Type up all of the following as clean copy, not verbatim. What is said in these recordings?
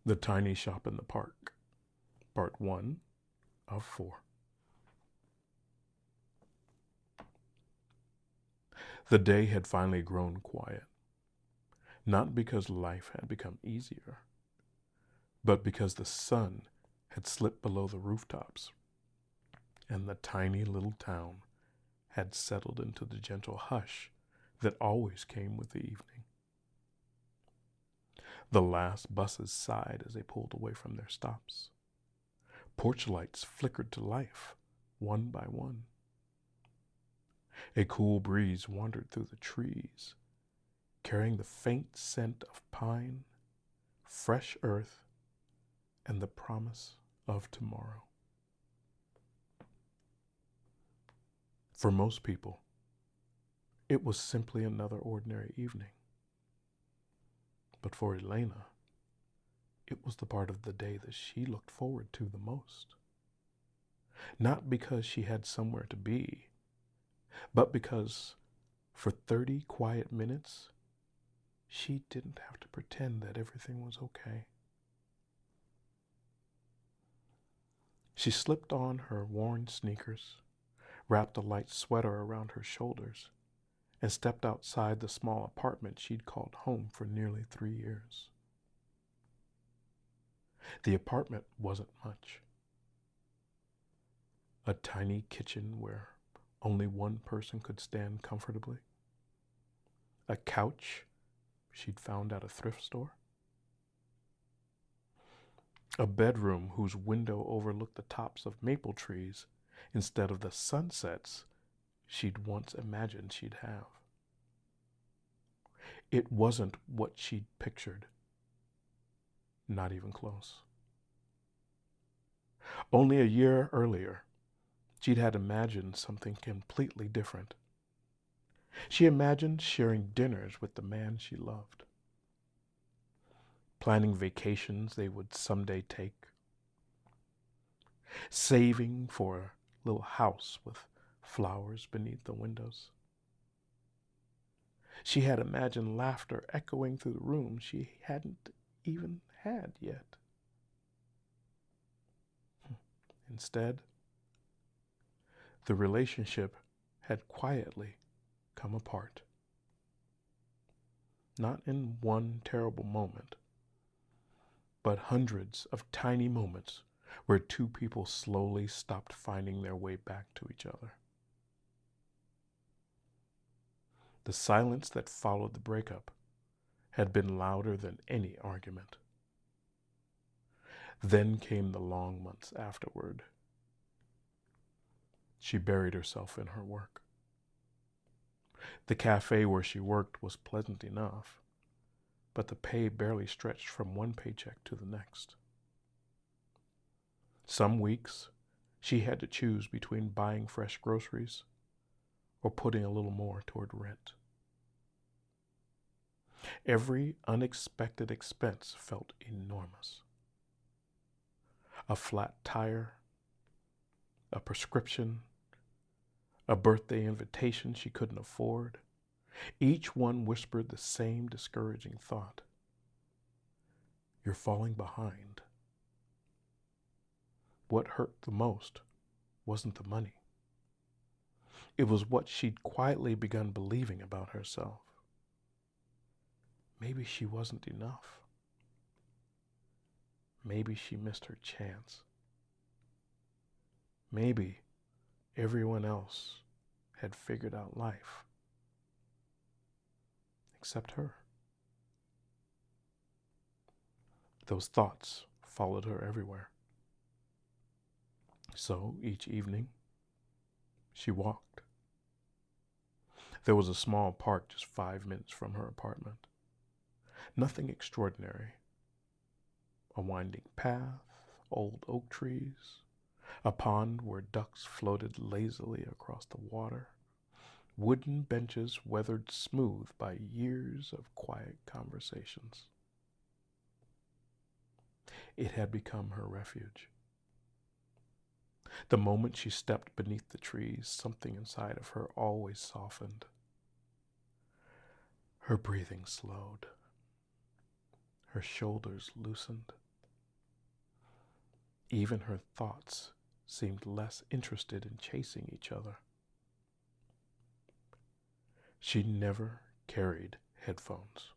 The Tiny Shop in the Park, Part 1 of 4. The day had finally grown quiet, not because life had become easier, but because the sun had slipped below the rooftops, and the tiny little town had settled into the gentle hush that always came with the evening. The last buses sighed as they pulled away from their stops. Porch lights flickered to life, one by one. A cool breeze wandered through the trees, carrying the faint scent of pine, fresh earth, and the promise of tomorrow. For most people, it was simply another ordinary evening. But for Elena, it was the part of the day that she looked forward to the most. Not because she had somewhere to be, but because for 30 quiet minutes, she didn't have to pretend that everything was okay. She slipped on her worn sneakers, wrapped a light sweater around her shoulders, and stepped outside the small apartment she'd called home for nearly 3 years. The apartment wasn't much. A tiny kitchen where only one person could stand comfortably. A couch she'd found at a thrift store. A bedroom whose window overlooked the tops of maple trees instead of the sunsets she'd once imagined she'd have. It wasn't what she'd pictured. Not even close. Only a year earlier, she'd had imagined something completely different. She imagined sharing dinners with the man she loved, planning vacations they would someday take, saving for a little house with flowers beneath the windows. She had imagined laughter echoing through the room she hadn't even had yet. Instead, the relationship had quietly come apart. Not in one terrible moment, but hundreds of tiny moments where two people slowly stopped finding their way back to each other. The silence that followed the breakup had been louder than any argument. Then came the long months afterward. She buried herself in her work. The cafe where she worked was pleasant enough, but the pay barely stretched from one paycheck to the next. Some weeks, she had to choose between buying fresh groceries or putting a little more toward rent. Every unexpected expense felt enormous. A flat tire, a prescription, a birthday invitation she couldn't afford. Each one whispered the same discouraging thought. You're falling behind. What hurt the most wasn't the money. It was what she'd quietly begun believing about herself. Maybe she wasn't enough. Maybe she missed her chance. Maybe everyone else had figured out life, except her. Those thoughts followed her everywhere. So each evening, she walked. There was a small park just 5 minutes from her apartment. Nothing extraordinary. A winding path, old oak trees, a pond where ducks floated lazily across the water, wooden benches weathered smooth by years of quiet conversations. It had become her refuge. The moment she stepped beneath the trees, something inside of her always softened. Her breathing slowed. Her shoulders loosened. Even her thoughts seemed less interested in chasing each other. She never carried headphones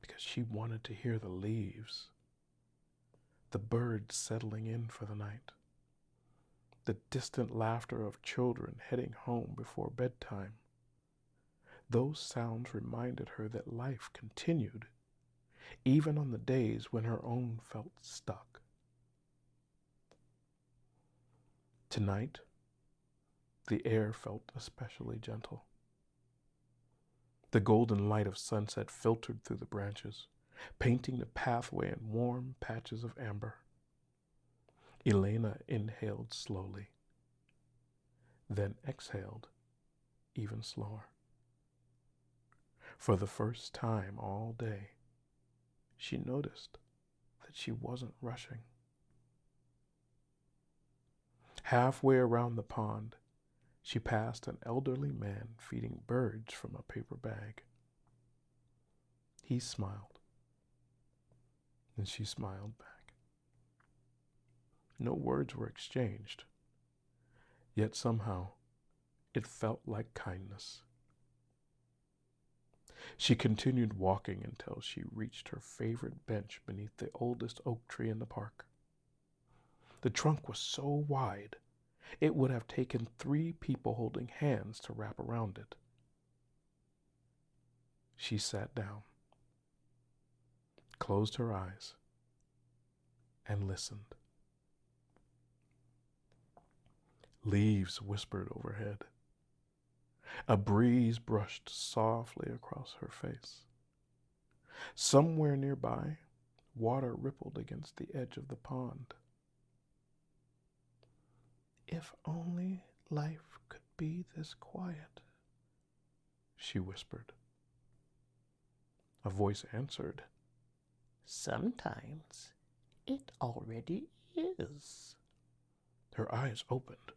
because she wanted to hear the leaves, the birds settling in for the night, the distant laughter of children heading home before bedtime. Those sounds reminded her that life continued, even on the days when her own felt stuck. Tonight, the air felt especially gentle. The golden light of sunset filtered through the branches, painting the pathway in warm patches of amber. Elena inhaled slowly, then exhaled even slower. For the first time all day, she noticed that she wasn't rushing. Halfway around the pond, she passed an elderly man feeding birds from a paper bag. He smiled, and she smiled back. No words were exchanged, yet somehow it felt like kindness. She continued walking until she reached her favorite bench beneath the oldest oak tree in the park. The trunk was so wide, it would have taken 3 people holding hands to wrap around it. She sat down, closed her eyes, and listened. Leaves whispered overhead. A breeze brushed softly across her face. Somewhere nearby, water rippled against the edge of the pond. If only life could be this quiet, she whispered. A voice answered, Sometimes it already is. Her eyes opened.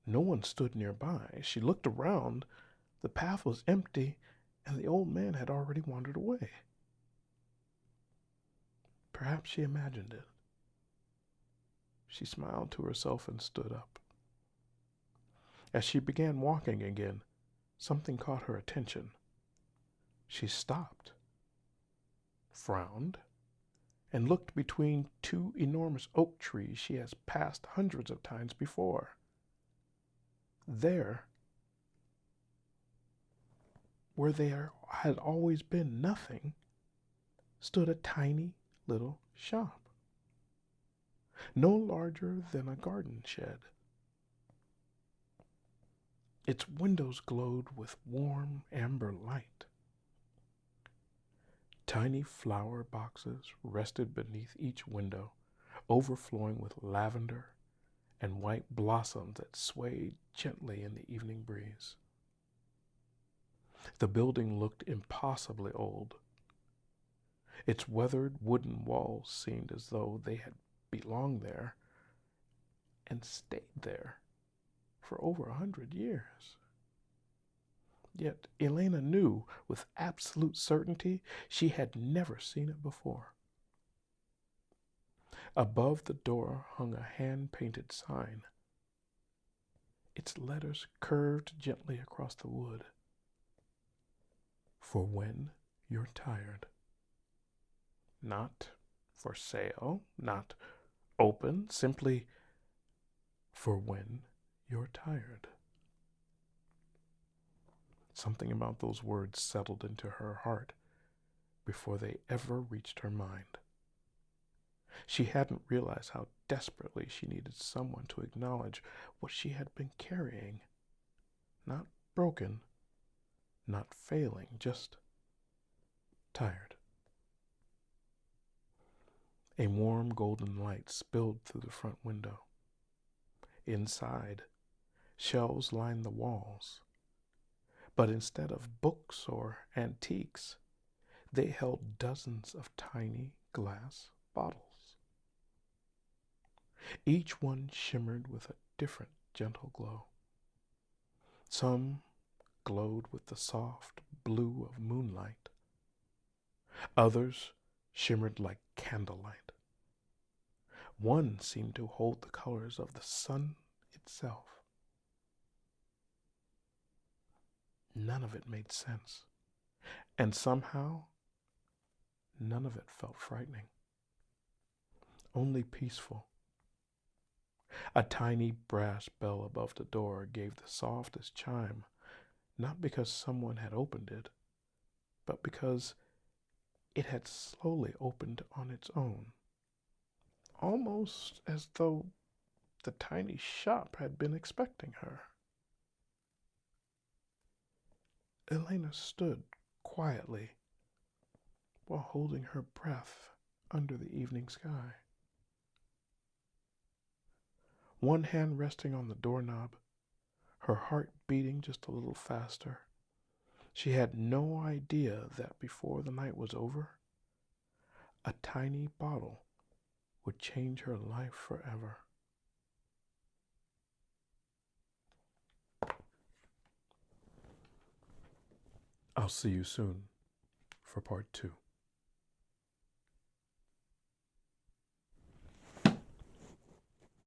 No one stood nearby. She looked around. The path was empty, and the old man had already wandered away. Perhaps she imagined it. She smiled to herself and stood up. As she began walking again, something caught her attention. She stopped, frowned, and looked between 2 enormous oak trees she had passed hundreds of times before. There, where there had always been nothing, stood a tiny little shop, no larger than a garden shed. Its windows glowed with warm amber light. Tiny flower boxes rested beneath each window, overflowing with lavender and white blossoms that swayed gently in the evening breeze. The building looked impossibly old. Its weathered wooden walls seemed as though they had belonged there and stayed there for over 100 years. Yet Elena knew with absolute certainty she had never seen it before. Above the door hung a hand-painted sign. Its letters curved gently across the wood. For when you're tired. Not for sale, not open, simply for when you're tired. Something about those words settled into her heart before they ever reached her mind. She hadn't realized how desperately she needed someone to acknowledge what she had been carrying. Not broken, not failing, just tired. A warm golden light spilled through the front window. Inside, shelves lined the walls. But instead of books or antiques, they held dozens of tiny glass bottles. Each one shimmered with a different gentle glow. Some glowed with the soft blue of moonlight. Others shimmered like candlelight. One seemed to hold the colors of the sun itself. None of it made sense, and somehow none of it felt frightening, only peaceful. A tiny brass bell above the door gave the softest chime, not because someone had opened it, but because it had slowly opened on its own, almost as though the tiny shop had been expecting her. Elena stood quietly while holding her breath under the evening sky. One hand resting on the doorknob, her heart beating just a little faster. She had no idea that before the night was over, a tiny bottle would change her life forever. I'll see you soon for part 2.